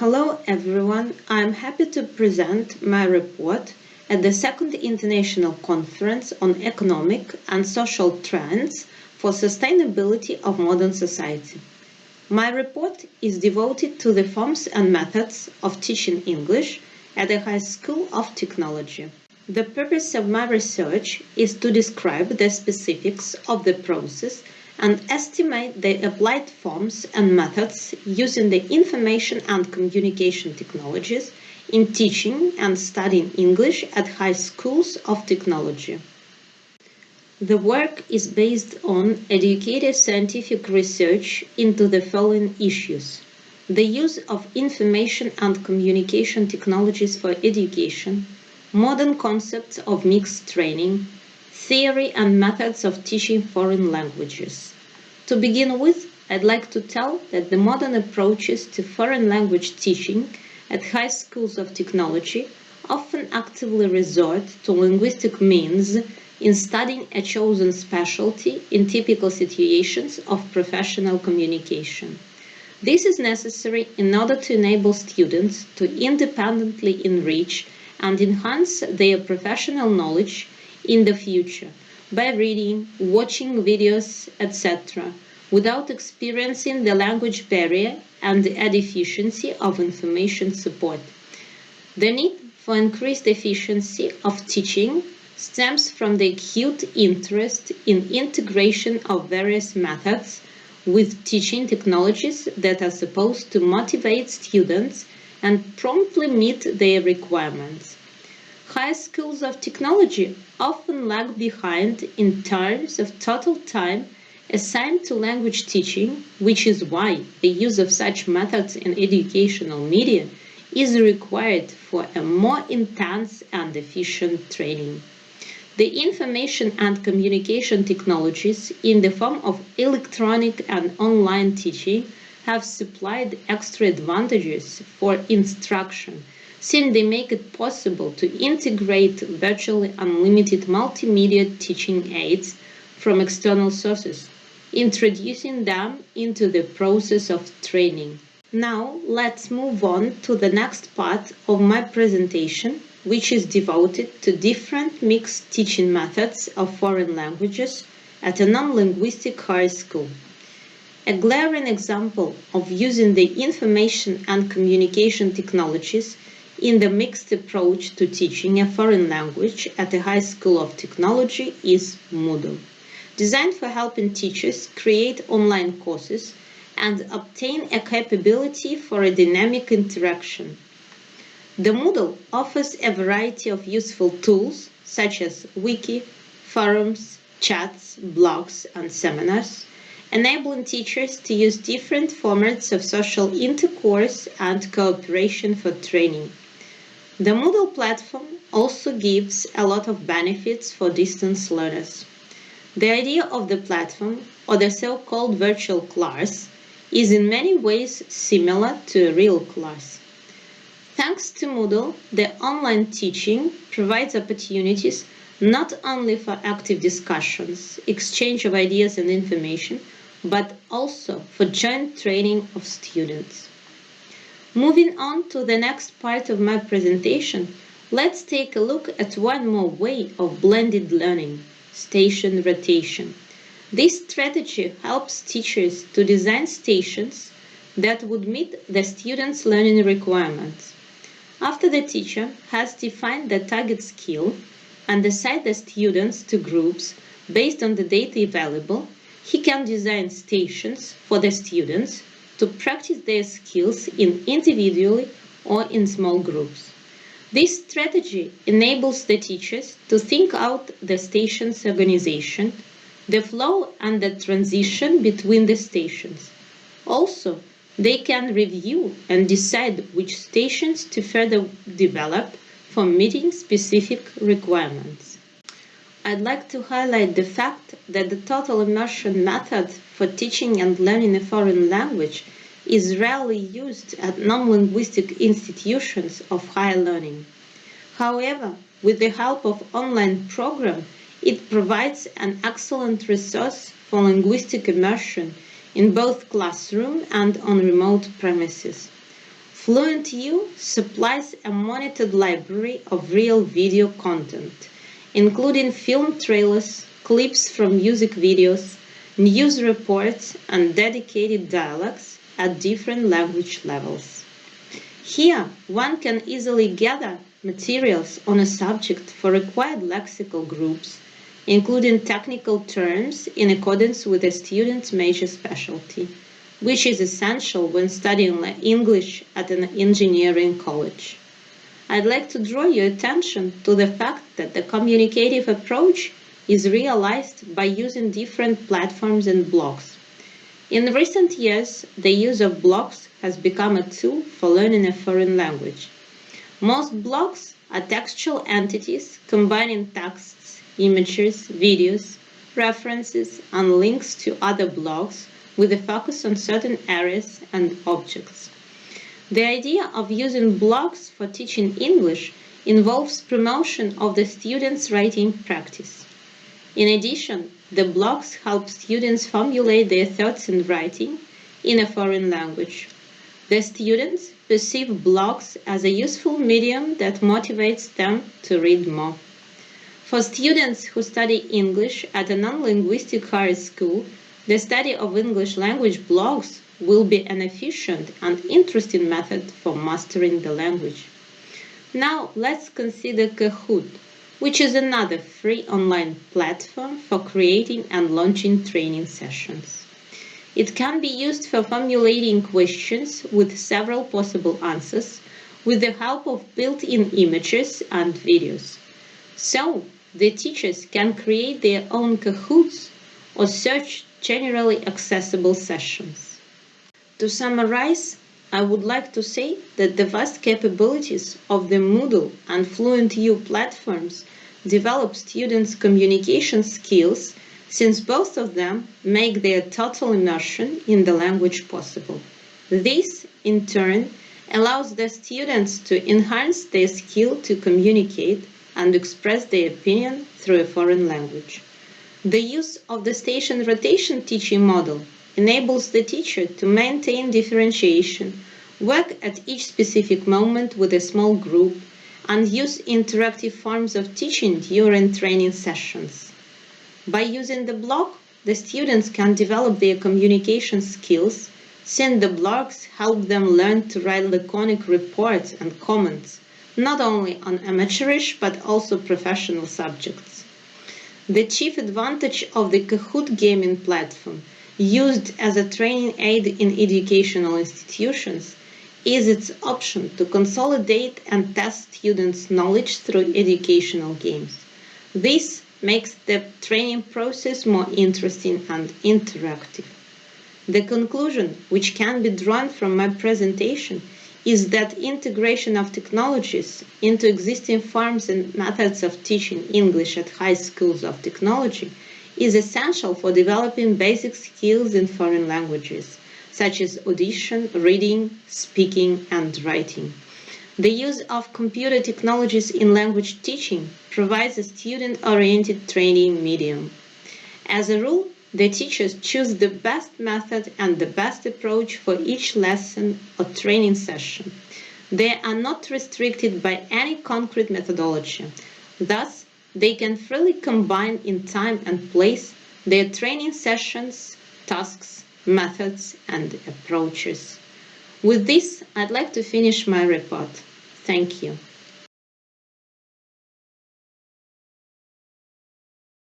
Hello everyone, I'm happy to present my report at the Second International Conference on Economic and Social Trends for Sustainability of Modern Society. My report is devoted to the forms and methods of teaching English at the High School of Technology. The purpose of my research is to describe the specifics of the process and estimate the applied forms and methods using the information and communication technologies in teaching and studying English at high schools of technology. The work is based on educative scientific research into the following issues: the use of information and communication technologies for education, modern concepts of mixed training, theory and methods of teaching foreign languages. To begin with, I'd like to tell that the modern approaches to foreign language teaching at high schools of technology often actively resort to linguistic means in studying a chosen specialty in typical situations of professional communication. This is necessary in order to enable students to independently enrich and enhance their professional knowledge in the future by reading, watching videos, etc., without experiencing the language barrier and the deficiency of information support. The need for increased efficiency of teaching stems from the acute interest in integration of various methods with teaching technologies that are supposed to motivate students and promptly meet their requirements. High schools of technology often lag behind in terms of total time assigned to language teaching, which is why the use of such methods in educational media is required for a more intense and efficient training. The information and communication technologies in the form of electronic and online teaching have supplied extra advantages for instruction, since they make it possible to integrate virtually unlimited multimedia teaching aids from external sources, introducing them into the process of training. Now let's move on to the next part of my presentation, which is devoted to different mixed teaching methods of foreign languages at a non-linguistic high school. A glaring example of using the information and communication technologies in the mixed approach to teaching a foreign language at a high school of technology is Moodle, designed for helping teachers create online courses and obtain a capability for a dynamic interaction. The Moodle offers a variety of useful tools such as wiki, forums, chats, blogs, and seminars, enabling teachers to use different formats of social intercourse and cooperation for training. The Moodle platform also gives a lot of benefits for distance learners. The idea of the platform, or the so-called virtual class, is in many ways similar to a real class. Thanks to Moodle, the online teaching provides opportunities not only for active discussions, exchange of ideas and information, but also for joint training of students. Moving on to the next part of my presentation, let's take a look at one more way of blended learning: station rotation. This strategy helps teachers to design stations that would meet the students' learning requirements. After the teacher has defined the target skill and assigned the students to groups based on the data available, he can design stations for the students to practice their skills individually or in small groups. This strategy enables the teachers to think out the station's organization, the flow and the transition between the stations. Also, they can review and decide which stations to further develop for meeting specific requirements. I'd like to highlight the fact that the total immersion method for teaching and learning a foreign language is rarely used at non-linguistic institutions of higher learning. However, with the help of online program, it provides an excellent resource for linguistic immersion in both classroom and on remote premises. FluentU supplies a monitored library of real video content, including film trailers, clips from music videos, news reports, and dedicated dialogues at different language levels. Here, one can easily gather materials on a subject for required lexical groups, including technical terms in accordance with a student's major specialty, which is essential when studying English at an engineering college. I'd like to draw your attention to the fact that the communicative approach is realized by using different platforms and blogs. In recent years, the use of blogs has become a tool for learning a foreign language. Most blogs are textual entities combining texts, images, videos, references, and links to other blogs with a focus on certain areas and objects. The idea of using blogs for teaching English involves promotion of the students' writing practice. In addition, the blogs help students formulate their thoughts in writing in a foreign language. The students perceive blogs as a useful medium that motivates them to read more. For students who study English at a non-linguistic higher school, the study of English language blogs will be an efficient and interesting method for mastering the language. Now let's consider Kahoot, which is another free online platform for creating and launching training sessions. It can be used for formulating questions with several possible answers with the help of built-in images and videos. So, the teachers can create their own Kahoots or search generally accessible sessions. To summarize, I would like to say that the vast capabilities of the Moodle and FluentU platforms develop students' communication skills, since both of them make their total immersion in the language possible. This, in turn, allows the students to enhance their skill to communicate and express their opinion through a foreign language. The use of the station rotation teaching model enables the teacher to maintain differentiation, work at each specific moment with a small group, and use interactive forms of teaching during training sessions. By using the blog, the students can develop their communication skills, since the blogs help them learn to write laconic reports and comments, not only on amateurish but also professional subjects. The chief advantage of the Kahoot gaming platform, used as a training aid in educational institutions, is its option to consolidate and test students' knowledge through educational games. This makes the training process more interesting and interactive. The conclusion, which can be drawn from my presentation, is that integration of technologies into existing forms and methods of teaching English at high schools of technology is essential for developing basic skills in foreign languages, such as audition, reading, speaking, and writing. The use of computer technologies in language teaching provides a student-oriented training medium. As a rule, the teachers choose the best method and the best approach for each lesson or training session. They are not restricted by any concrete methodology. Thus, they can freely combine in time and place their training sessions, tasks, methods, and approaches. With this, I'd like to finish my report. Thank you.